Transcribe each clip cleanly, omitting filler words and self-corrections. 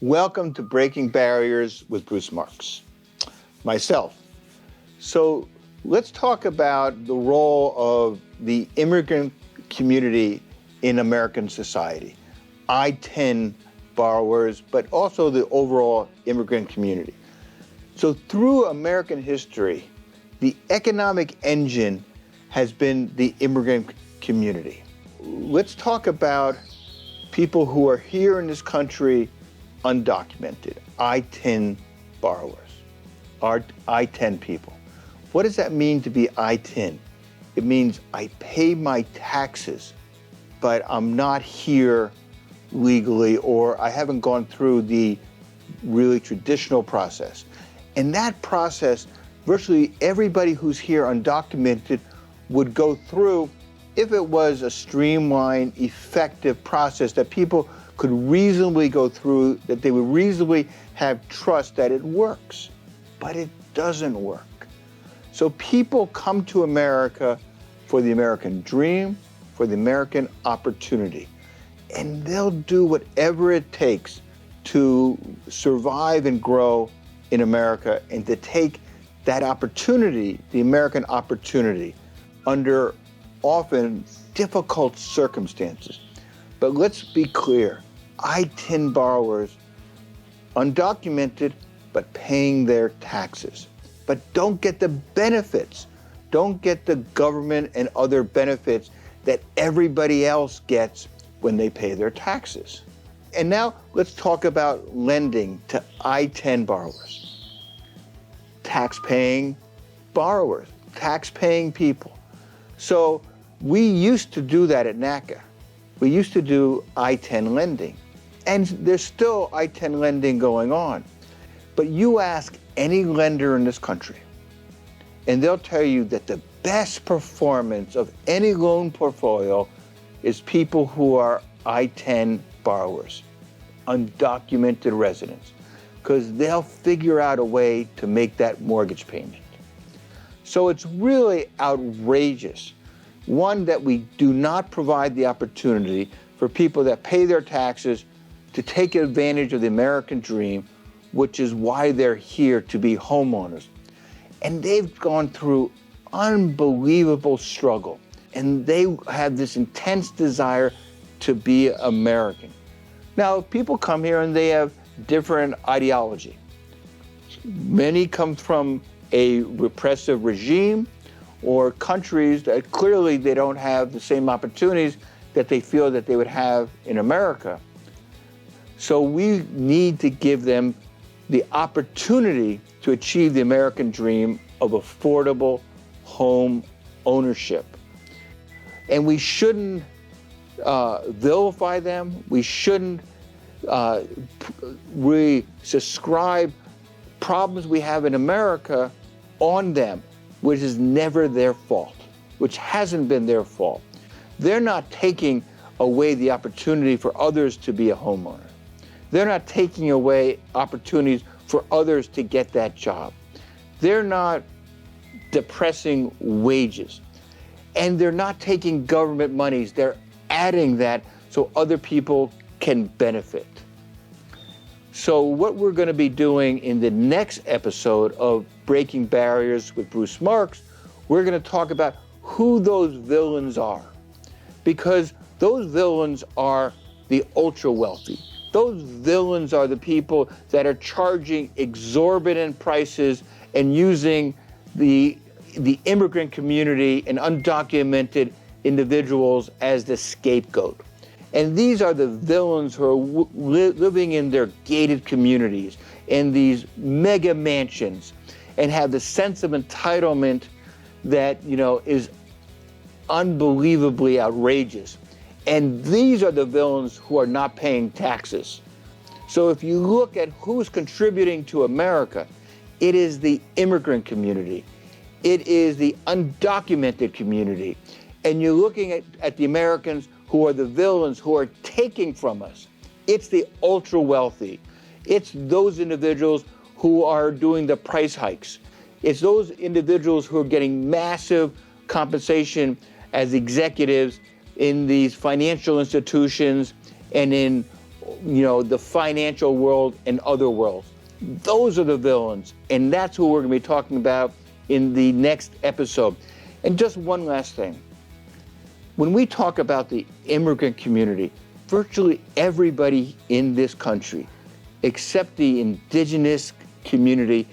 Welcome to Breaking Barriers with Bruce Marks, myself. So let's talk about the role of the immigrant community in American society, I-10 borrowers, but also the overall immigrant community. So through American history, the economic engine has been the immigrant community. Let's talk about people who are here in this country undocumented, I-10 borrowers, are I-10 people. What does that mean to be I-10? It means I pay my taxes, but I'm not here legally, or I haven't gone through the really traditional process. And that process, virtually everybody who's here undocumented would go through if it was a streamlined, effective process that people could reasonably go through, that they would reasonably have trust that it works. But it doesn't work. So people come to America for the American dream, for the American opportunity. And they'll do whatever it takes to survive and grow in America and to take that opportunity, the American opportunity, under often difficult circumstances. But let's be clear, I-10 borrowers, undocumented, but paying their taxes, but don't get the benefits, don't get the government and other benefits that everybody else gets when they pay their taxes. And now let's talk about lending to I-10 borrowers. Tax-paying borrowers, tax-paying people. So we used to do that at NACA. We used to do I-10 lending. And there's still I-10 lending going on. But you ask any lender in this country, and they'll tell you that the best performance of any loan portfolio is people who are I-10 borrowers, undocumented residents, because they'll figure out a way to make that mortgage payment. So it's really outrageous, one, that we do not provide the opportunity for people that pay their taxes to take advantage of the American dream, which is why they're here, to be homeowners. And they've gone through unbelievable struggle, and they have this intense desire to be American. Now, people come here and they have different ideology. Many come from a repressive regime or countries that clearly they don't have the same opportunities that they feel that they would have in America. So we need to give them the opportunity to achieve the American dream of affordable home ownership. And we shouldn't vilify them. We shouldn't really subscribe problems we have in America on them, which is never their fault, which hasn't been their fault. They're not taking away the opportunity for others to be a homeowner. They're not taking away opportunities for others to get that job. They're not depressing wages. And they're not taking government monies. They're adding that so other people can benefit. So what we're going to be doing in the next episode of Breaking Barriers with Bruce Marks, we're going to talk about who those villains are. Because those villains are the ultra-wealthy. Those villains are the people that are charging exorbitant prices and using the immigrant community and undocumented individuals as the scapegoat. And these are the villains who are living in their gated communities, in these mega mansions, and have the sense of entitlement that, is unbelievably outrageous. And these are the villains who are not paying taxes. So if you look at who's contributing to America, it is the immigrant community. It is the undocumented community. And you're looking at the Americans who are the villains who are taking from us. It's the ultra wealthy. It's those individuals who are doing the price hikes. It's those individuals who are getting massive compensation as executives in these financial institutions and in the financial world and other worlds. Those are the villains, and that's who we're going to be talking about in the next episode. And just one last thing. When we talk about the immigrant community, virtually everybody in this country, except the indigenous community,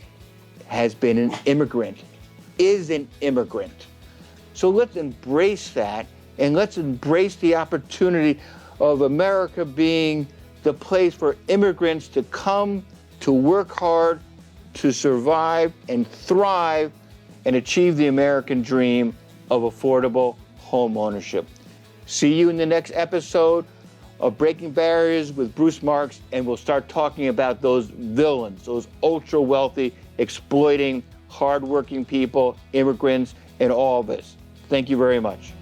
has been an immigrant, is an immigrant. So let's embrace that, and let's embrace the opportunity of America being the place for immigrants to come, to work hard, to survive and thrive, and achieve the American dream of affordable home ownership. See you in the next episode of Breaking Barriers with Bruce Marks, and we'll start talking about those villains, those ultra wealthy, exploiting, hardworking people, immigrants, and all of this. Thank you very much.